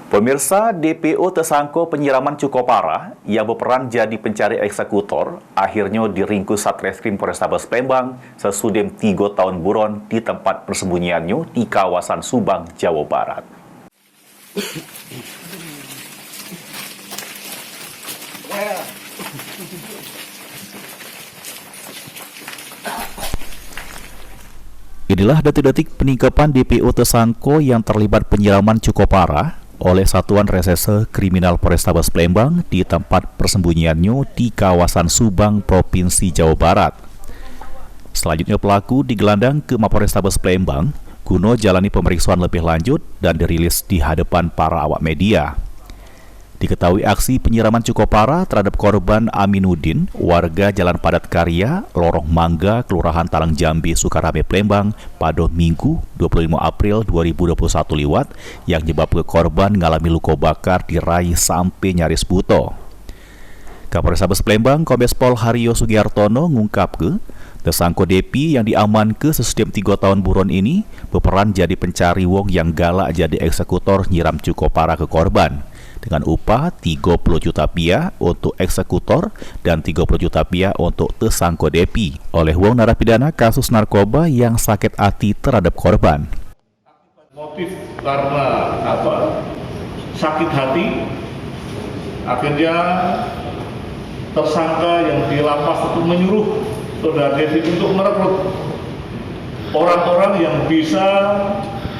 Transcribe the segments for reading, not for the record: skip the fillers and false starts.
Pemirsa, DPO tersangka penyiraman cukup parah yang berperan jadi pencari eksekutor akhirnya diringkus Satreskrim Polrestabes Palembang sesudem 3 tahun buron di tempat persembunyiannya di kawasan Subang, Jawa Barat. Inilah detik-detik peningkapan DPO tersangka yang terlibat penyiraman cukup parah oleh Satuan Reserse Kriminal Polrestabes Palembang di tempat persembunyiannya di kawasan Subang, Provinsi Jawa Barat. Selanjutnya pelaku digelandang ke Mapolrestabes Palembang guna jalani pemeriksaan lebih lanjut dan dirilis di hadapan para awak media. Diketahui aksi penyiraman cukup parah terhadap korban Aminuddin, warga Jalan Padat Karya, Lorong Mangga, Kelurahan Talang Jambi, Sukarame, Palembang pada Minggu 25 April 2021 liwat yang menyebabkan korban mengalami luka bakar di rai sampai nyaris buta. Kapolrestabes Palembang Kombes Pol Haryo Sugiartono ngungkap ke tersangka DP yang diaman ke sesudem 3 tahun buron ini berperan jadi pencari wong yang galak jadi eksekutor nyiram cukup parah ke korban dengan upah 30 juta rupiah untuk eksekutor dan 30 juta rupiah untuk tersangka DP oleh wong narapidana kasus narkoba yang sakit hati terhadap korban. Motif karena sakit hati, akhirnya tersangka yang di lapas itu menyuruh saudara DP untuk merekrut orang-orang yang bisa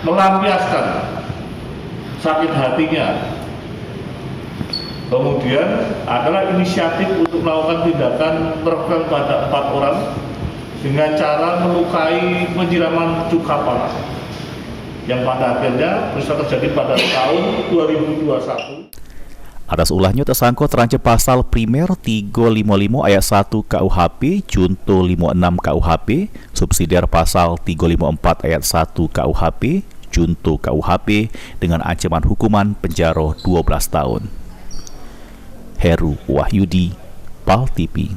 melampiaskan sakit hatinya. Kemudian adalah inisiatif untuk melakukan tindakan merekam pada 4 orang dengan cara melukai penyiraman cukup parah yang pada akhirnya bisa terjadi pada tahun 2021. Atas ulahnya tersangka terancam pasal primer 355 ayat 1 KUHP, junto 56 KUHP, subsidiar pasal 354 ayat 1 KUHP, junto KUHP dengan ancaman hukuman penjara 12 tahun. Heru Wahyudi, PAL TV.